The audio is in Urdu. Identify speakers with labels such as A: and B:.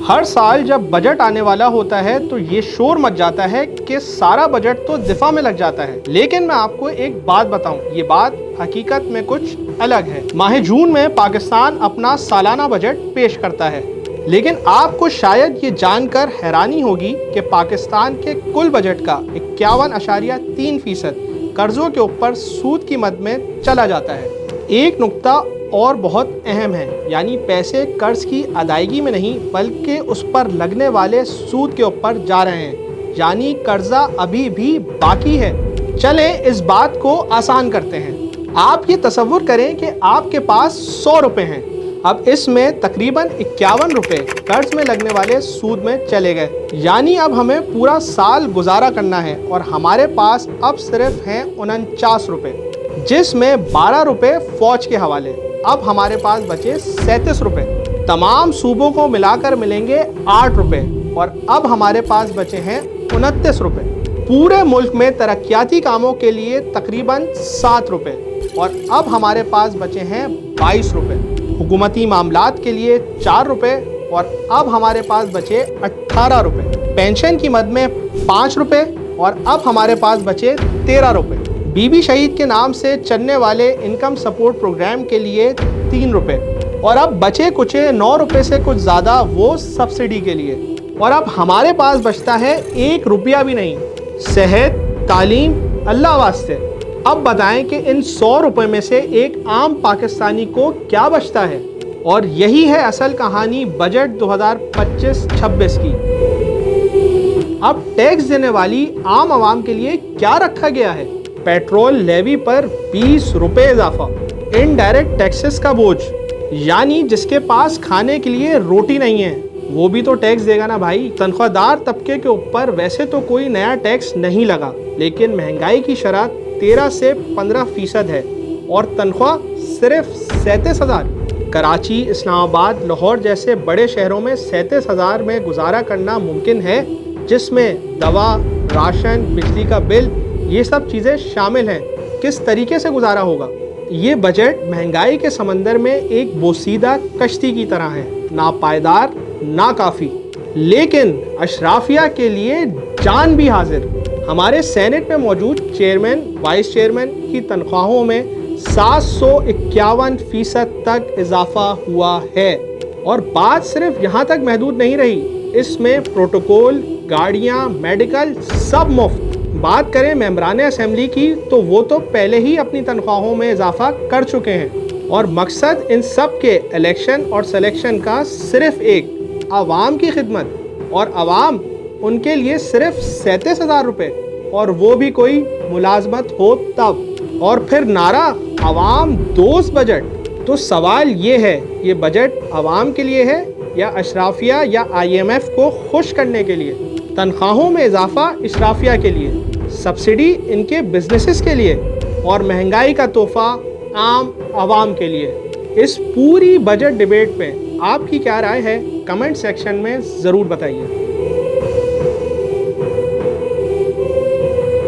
A: ہر سال جب بجٹ آنے والا ہوتا ہے تو یہ شور مچ جاتا ہے کہ سارا بجٹ تو دفاع میں لگ جاتا ہے، لیکن میں آپ کو ایک بات بتاؤں، یہ بات حقیقت میں کچھ الگ ہے۔ ماہ جون میں پاکستان اپنا سالانہ بجٹ پیش کرتا ہے، لیکن آپ کو شاید یہ جان کر حیرانی ہوگی کہ پاکستان کے کل بجٹ کا 51.3% قرضوں کے اوپر سود کی مد میں چلا جاتا ہے۔ ایک نقطہ اور بہت اہم ہے، یعنی پیسے قرض کی ادائیگی میں نہیں بلکہ اس پر لگنے والے سود کے اوپر جا رہے ہیں، یعنی قرضہ ابھی بھی باقی ہے۔ چلیں اس بات کو آسان کرتے ہیں۔ آپ یہ تصور کریں کہ آپ کے پاس 100 روپے ہیں، اب اس میں تقریباً 51 روپے قرض میں لگنے والے سود میں چلے گئے، یعنی اب ہمیں پورا سال گزارا کرنا ہے اور ہمارے پاس اب صرف ہیں 49 روپے، جس میں 12 روپے فوج کے حوالے۔ اب ہمارے پاس بچے 37 روپے، تمام صوبوں کو ملا کر ملیں گے 8 روپے، اور اب ہمارے پاس بچے ہیں 29 روپے۔ پورے ملک میں ترقیاتی کاموں کے لیے تقریباً 7 روپے، اور اب ہمارے پاس بچے ہیں 22 روپے۔ حکومتی معاملات کے لیے 4 روپے، اور اب ہمارے پاس بچے 18 روپے۔ پینشن کی مد میں 5 روپے، اور اب ہمارے پاس بچے 13 روپے۔ بی بی شہید کے نام سے چلنے والے انکم سپورٹ پروگرام کے لیے 3 روپے، اور اب بچے کچے 9 روپے سے کچھ زیادہ وہ سبسڈی کے لیے، اور اب ہمارے پاس بچتا ہے 1 روپیہ بھی نہیں۔ صحت، تعلیم، اللہ واسطے اب بتائیں کہ ان 100 روپے میں سے ایک عام پاکستانی کو کیا بچتا ہے؟ اور یہی ہے اصل کہانی بجٹ 2025-26 کی۔ اب ٹیکس دینے والی عام عوام کے لیے کیا رکھا گیا ہے؟ پیٹرول لیوی پر 20 روپے اضافہ، انڈائریکٹ ٹیکسز کا بوجھ، یعنی جس کے پاس کھانے کے لیے روٹی نہیں ہے وہ بھی تو ٹیکس دے گا نا بھائی۔ تنخواہ دار طبقے کے اوپر ویسے تو کوئی نیا ٹیکس نہیں لگا، لیکن مہنگائی کی شرح 13 سے 15% ہے، اور تنخواہ صرف 37,000۔ کراچی، اسلام آباد، لاہور جیسے بڑے شہروں میں 37,000 میں گزارا کرنا ممکن ہے، جس میں دوا، راشن، بجلی کا بل، یہ سب چیزیں شامل ہیں۔ کس طریقے سے گزارا ہوگا؟ یہ بجٹ مہنگائی کے سمندر میں ایک بوسیدہ کشتی کی طرح ہے، نہ پائیدار نہ کافی، لیکن اشرافیہ کے لیے جان بھی حاضر۔ ہمارے سینٹ میں موجود چیئرمین، وائس چیئرمین کی تنخواہوں میں 751% تک اضافہ ہوا ہے، اور بات صرف یہاں تک محدود نہیں رہی، اس میں پروٹوکول، گاڑیاں، میڈیکل سب مفت۔ بات کریں ممبران اسمبلی کی تو وہ تو پہلے ہی اپنی تنخواہوں میں اضافہ کر چکے ہیں، اور مقصد ان سب کے الیکشن اور سلیکشن کا صرف ایک، عوام کی خدمت، اور عوام ان کے لیے صرف 37,000 روپے، اور وہ بھی کوئی ملازمت ہو تب، اور پھر نعرہ عوام دوست بجٹ۔ تو سوال یہ ہے، یہ بجٹ عوام کے لیے ہے یا اشرافیہ یا IMF کو خوش کرنے کے لیے؟ تنخواہوں میں اضافہ اشرافیہ کے لیے، سبسڈی ان کے بزنسز کے لیے، اور مہنگائی کا تحفہ عام عوام کے لیے۔ اس پوری بجٹ ڈیبیٹ پہ آپ کی کیا رائے ہے؟ کمنٹ سیکشن میں ضرور بتائیے۔